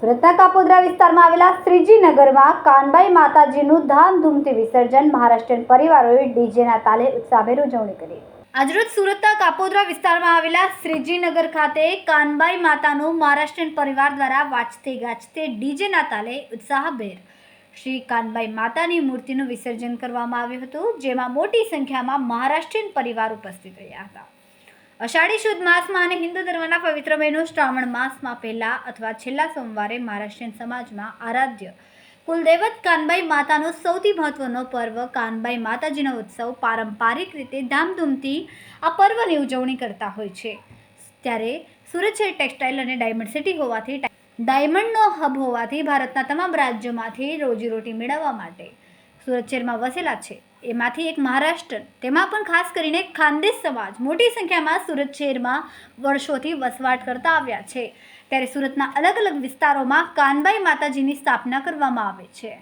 સુરતના કાપોદ્રા વિસ્તારમાં આવેલા શ્રીજીનગરમાં કાનબાઈ માતાજીનું ધામધૂમથી વિસર્જન મહારાષ્ટ્રીયન પરિવારોએ ડીજેના તાલે ઉત્સાહભેર ઉજવણી કરી। આજરોજ સુરતના કાપોદ્રા વિસ્તારમાં આવેલા શ્રીજીનગર ખાતે કાનબાઈ માતાનું મહારાષ્ટ્રીયન પરિવાર દ્વારા વાજતે ગાજતે ડીજેના તાલે ઉત્સાહભેર શ્રી કાનબાઈ માતાની મૂર્તિનું વિસર્જન કરવામાં આવ્યું હતું, જેમાં મોટી સંખ્યામાં મહારાષ્ટ્રીયન પરિવાર ઉપસ્થિત રહ્યા હતા। અષાઢી શુદ્ધ માસમાં અને હિન્દુ ધર્મના પવિત્ર મહિનો શ્રાવણ માસમાં પહેલા અથવા છેલ્લા સોમવારે મહારાષ્ટ્રીયન સમાજમાં આરાધ્ય કુલદેવત કાનબાઈ માતાનો સૌથી મહત્વનો પર્વ કાનબાઈ માતાજીનો ઉત્સવ પારંપરિક રીતે ધામધૂમથી આ પર્વની ઉજવણી કરતા હોય છે। ત્યારે સુરત શહેર ટેક્સટાઇલ અને ડાયમંડ સિટી હોવાથી ડાયમંડનો હબ હોવાથી ભારતના તમામ રાજ્યોમાંથી રોજીરોટી મેળવવા માટે સુરત શહેરમાં વસેલા છે। એમાંથી એક મહારાષ્ટ્ર, તેમાં પણ ખાસ કરીને ખાનદેશ સમાજ મોટી સંખ્યામાં સુરત શહેરમાં વર્ષોથી વસવાટ કરતા આવ્યા છે। ત્યારે સુરતના અલગ અલગ વિસ્તારોમાં કાનબાઈ માતાજીની સ્થાપના કરવામાં આવે છે।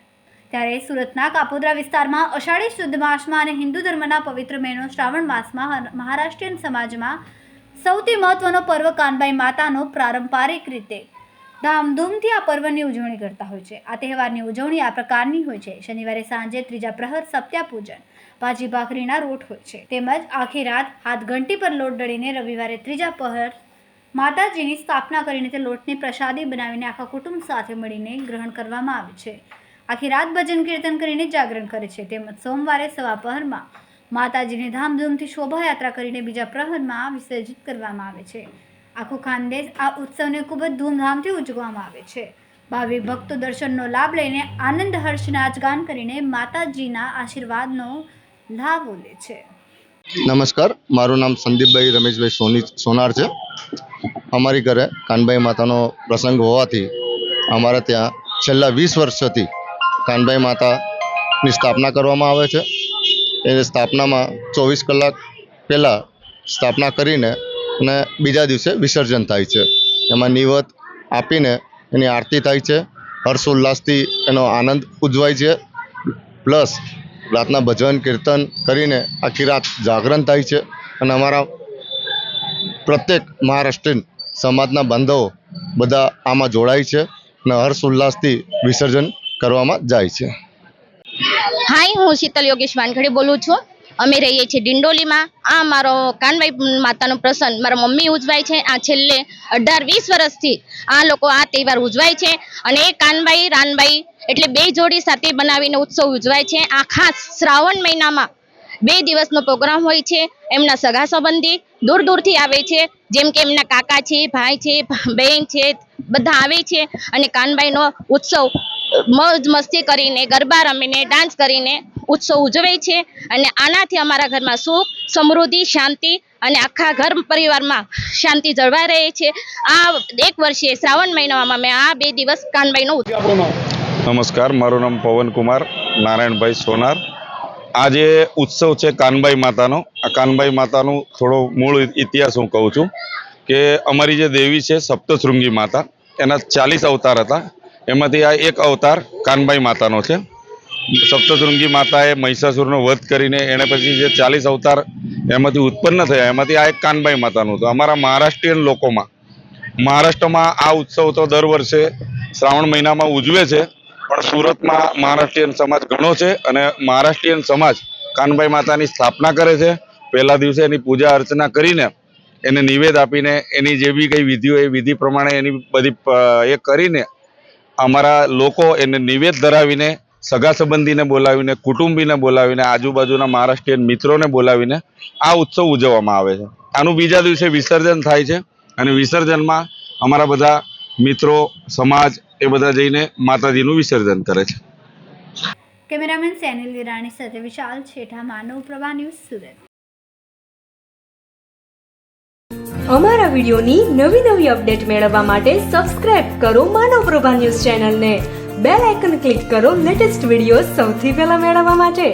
ત્યારે સુરતના કાપોદ્રા વિસ્તારમાં અષાઢી શુદ્ધ માસમાં અને હિન્દુ ધર્મના પવિત્ર મહિનો શ્રાવણ માસમાં મહારાષ્ટ્રીયન સમાજમાં સૌથી મહત્વનો પર્વ કાનબાઈ માતાનો પારંપરિક રીતે ધામધૂમથી આ પર્વની ઉજવણી કરતા હોય છે। આ તહેવારની ઉજવણી આ પ્રકારની હોય છે। શનિવારે સાંજે ત્રીજા પ્રહર સપ્ત્યા પૂજન, ભાજી ભાખરીના રોટ હોય છે, તેમજ આખી રાત હાથ ઘંટી પર લોટ દળીને રવિવારે ત્રીજા પ્રહર માતાજીની સ્થાપના કરીને તે લોટને પ્રસાદી બનાવીને આખા કુટુંબ સાથે મળીને ગ્રહણ કરવામાં આવે છે। આખી રાત ભજન કીર્તન કરીને જાગરણ કરે છે। તેમજ સોમવારે સવા પ્રહરમાં માતાજીની ધામધૂમથી શોભાયાત્રા કરીને બીજા પ્રહરમાં વિસર્જિત કરવામાં આવે છે। આખું ખાનદેશ આ ઉત્સવને ખૂબ જ ધૂમધામથી ઉજવવામાં આવે છે। ભાવિક ભક્તો દર્શનનો લાભ લઈને આનંદ હર્ષ નાચગાન કરીને માતાજીના આશીર્વાદનો લાભ લે છે। નમસ્કાર, મારું નામ સંદીપભાઈ રમેશભાઈ સોનાર છે। અમારી ઘરે કાનબાઈ માતાનો પ્રસંગ હોવાથી અમારા ત્યાં છેલ્લા 20 વર્ષથી કાનબાઈ માતાની સ્થાપના કરવામાં આવે છે। એ સ્થાપનામાં 24 કલાક પહેલાં સ્થાપના કરીને અને બીજા દિવસે વિસર્જન થાય છે। એમાં નિવેદ આપીને એની આરતી થાય છે। હર્ષોલ્લાસથી એનો આનંદ ઉજવાય છે। પ્લસ રાતના ભજન કીર્તન કરીને આખી રાત જાગરણ થાય છે અને અમારા પ્રત્યેક મહારાષ્ટ્રીયન સમાજના બાંધવો બધા આમાં જોડાય છે અને હર્ષોલ્લાસથી વિસર્જન કરવામાં જાય છે। હાય, હું શીતલ યોગેશ વાનખડે બોલું છું। અમે રહીએ છીએ ડિંડોલીમાં। આ મારો કાનબાઈ માતાનો પ્રસંગ મારા મમ્મી ઉજવાય છે। આ છેલ્લે 18-20 વર્ષથી આ લોકો આ તહેવાર ઉજવાય છે અને એ કાનબાઈ રાનબાઈ એટલે બે જોડી સાથે બનાવીને ઉત્સવ ઉજવાય છે। આ ખાસ શ્રાવણ મહિનામાં 2 દિવસનો પ્રોગ્રામ હોય છે। એમના સગા સંબંધી દૂર દૂરથી આવે છે, જેમ કે એમના કાકા છે, ભાઈ છે, બહેન છે, બધા આવે છે અને કાનબાઈનો ઉત્સવ મોજ મસ્તી કરીને, ગરબા રમીને, ડાન્સ કરીને ઉત્સવ ઉજવે છે અને આનાથી અમારા ઘરમાં સુખ, સમૃદ્ધિ, શાંતિ અને આખા ઘર પરિવારમાં શાંતિ જળવાઈ રહે છે। આ એક વર્ષે શ્રાવણ મહિનામાં મેં આ 2 દિવસ કાનબાઈનો નમસ્કાર, મારું નામ પવન કુમાર નારાયણભાઈ સોનાર। આ જે ઉત્સવ છે કાનબાઈ માતાનો, આ કાનબાઈ માતાનું થોડો મૂળ ઇતિહાસ હું કહું છું કે અમારી જે દેવી છે સપ્તશૃંગી માતા, એના 40 અવતાર હતા। એમાંથી આ એક અવતાર કાનબાઈ માતાનો છે। સપ્તશૃંગી માતાએ મહિષાસુરનો વધ કરીને એણે પછી જે 40 અવતાર એમાંથી ઉત્પન્ન થયા, એમાંથી આ એક કાનબાઈ માતાનું હતું। અમારા મહારાષ્ટ્રીયન લોકોમાં, મહારાષ્ટ્રમાં આ ઉત્સવ તો દર વર્ષે શ્રાવણ મહિનામાં ઉજવે છે, પણ સુરતમાં મહારાષ્ટ્રીયન સમાજ ઘણો છે અને મહારાષ્ટ્રીયન સમાજ કાનબાઈ માતાની સ્થાપના કરે છે। પહેલા દિવસે એની પૂજા અર્ચના કરીને એને નિવેદ આપીને એની જે બી કંઈ વિધિ હોય એ વિધિ પ્રમાણે એની બધી એ કરીને અમારા લોકો એને નિવેદ ધરાવીને, સગા સંબંધીને બોલાવીને, કુટુંબીને બોલાવીને, આજુબાજુના મહારાષ્ટ્રીયન મિત્રોને બોલાવીને આ ઉત્સવ ઉજવવામાં આવે છે। આનું બીજા દિવસે વિસર્જન થાય છે અને વિસર્જનમાં અમારા બધા મિત્રો, સમાજ એ બધા જઈને માતાજીનું વિસર્જન કરે છે। કેમેરામેન સેનિલ વિરાણી સાથે વિશાલ છેઠા, માનવ પ્રભા ન્યૂઝ, સુરત। અમારા વિડિયોની નવી અપડેટ મેળવવા માટે સબસ્ક્રાઇબ કરો માનવ પ્રભા ન્યૂઝ ચેનલને। બેલ આઇકન ક્લિક કરો લેટેસ્ટ વિડિયો સૌથી પહેલા મેળવવા માટે।